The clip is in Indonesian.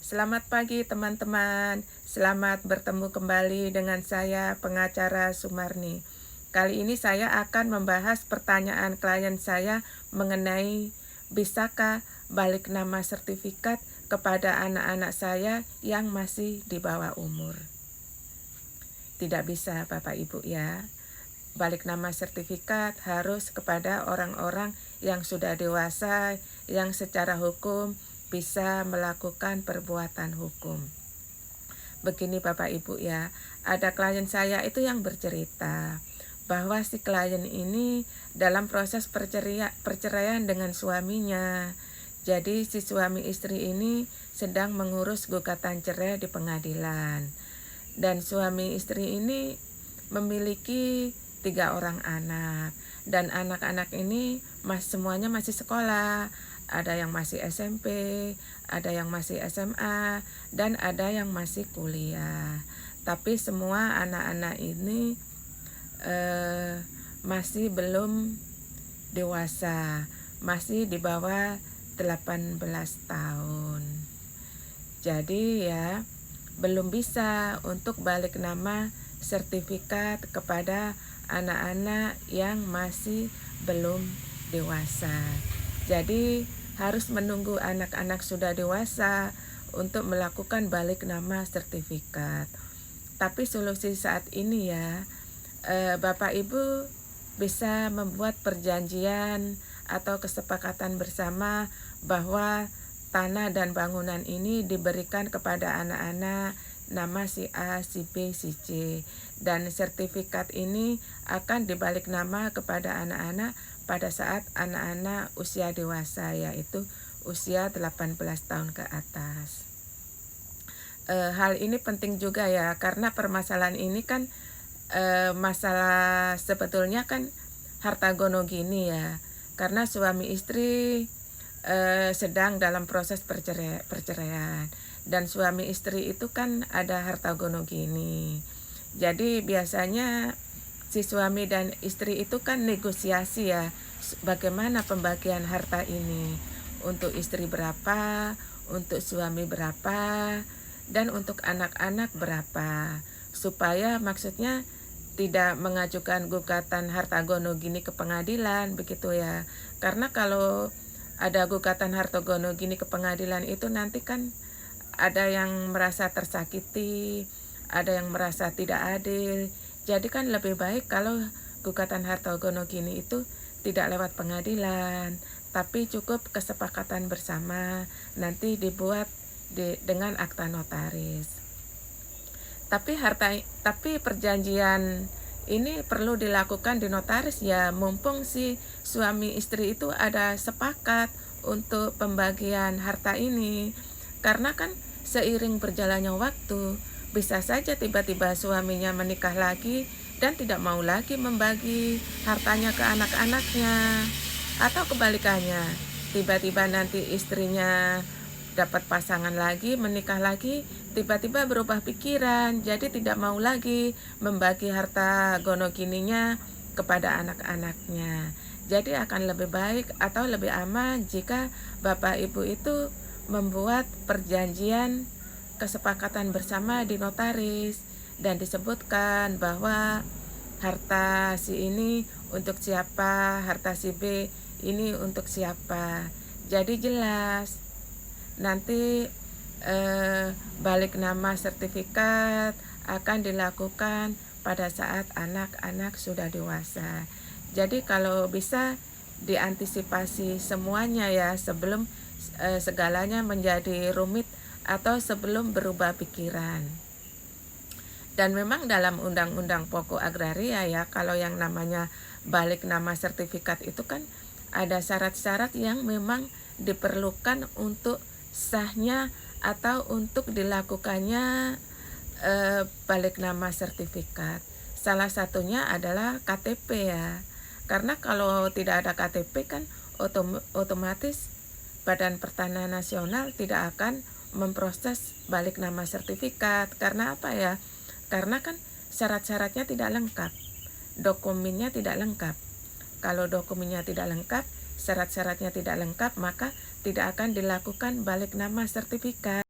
Selamat pagi teman-teman. Selamat bertemu kembali dengan saya pengacara Sumarni. Kali ini saya akan membahas pertanyaan klien saya mengenai bisakah balik nama sertifikat kepada anak-anak saya yang masih di bawah umur. Tidak bisa Bapak Ibu ya. Balik nama sertifikat harus kepada orang-orang yang sudah dewasa, yang secara hukum bisa melakukan perbuatan hukum. Begini Bapak Ibu ya, ada klien saya itu yang bercerita bahwa si klien ini dalam proses perceraian dengan suaminya. Jadi si suami istri ini sedang mengurus gugatan cerai di pengadilan. Dan suami istri ini memiliki 3 orang anak. Dan anak-anak ini semuanya masih sekolah. Ada yang masih SMP, ada yang masih SMA, dan ada yang masih kuliah. Tapi semua anak-anak ini masih belum dewasa, masih di bawah 18 tahun. Jadi ya, belum bisa untuk balik nama sertifikat kepada anak-anak yang masih belum dewasa. Jadi harus menunggu anak-anak sudah dewasa untuk melakukan balik nama sertifikat. Tapi solusi saat ini ya, Bapak Ibu bisa membuat perjanjian atau kesepakatan bersama bahwa tanah dan bangunan ini diberikan kepada anak-anak nama si A, si B, si C. Dan sertifikat ini akan dibalik nama kepada anak-anak pada saat anak-anak usia dewasa, yaitu usia 18 tahun ke atas. Hal ini penting juga ya, karena permasalahan ini kan masalah sebetulnya kan harta gono gini ya, karena suami istri sedang dalam proses perceraian, dan suami istri itu kan ada harta gono gini. Jadi biasanya si suami dan istri itu kan negosiasi ya, bagaimana pembagian harta ini, untuk istri berapa, untuk suami berapa, dan untuk anak-anak berapa, supaya maksudnya tidak mengajukan gugatan harta gono gini ke pengadilan begitu ya. Karena kalau ada gugatan harta gono gini ke pengadilan itu nanti kan ada yang merasa tersakiti, ada yang merasa tidak adil. Jadi kan lebih baik kalau gugatan harta gono gini itu tidak lewat pengadilan, tapi cukup kesepakatan bersama, nanti dibuat dengan akta notaris. Tapi perjanjian ini perlu dilakukan di notaris ya, mumpung si suami istri itu ada sepakat untuk pembagian harta ini. Karena kan seiring berjalannya waktu, bisa saja tiba-tiba suaminya menikah lagi dan tidak mau lagi membagi hartanya ke anak-anaknya. Atau kebalikannya, tiba-tiba nanti istrinya dapat pasangan lagi, menikah lagi, tiba-tiba berubah pikiran, jadi tidak mau lagi membagi harta gono gininya kepada anak-anaknya. Jadi akan lebih baik atau lebih aman jika Bapak Ibu itu membuat perjanjian kesepakatan bersama di notaris dan disebutkan bahwa harta si ini untuk siapa, harta si B ini untuk siapa. Jadi jelas. Nanti balik nama sertifikat akan dilakukan pada saat anak-anak sudah dewasa. Jadi kalau bisa diantisipasi semuanya ya, sebelum segalanya menjadi rumit atau sebelum berubah pikiran. Dan memang dalam Undang-Undang Pokok Agraria ya, kalau yang namanya balik nama sertifikat itu kan ada syarat-syarat yang memang diperlukan untuk sahnya atau untuk dilakukannya balik nama sertifikat. Salah satunya adalah KTP ya. Karena kalau tidak ada KTP kan otomatis Badan Pertanahan Nasional tidak akan memproses balik nama sertifikat. Karena apa ya? Karena kan syarat-syaratnya tidak lengkap, dokumennya tidak lengkap. Kalau dokumennya tidak lengkap, syarat-syaratnya tidak lengkap, maka tidak akan dilakukan balik nama sertifikat.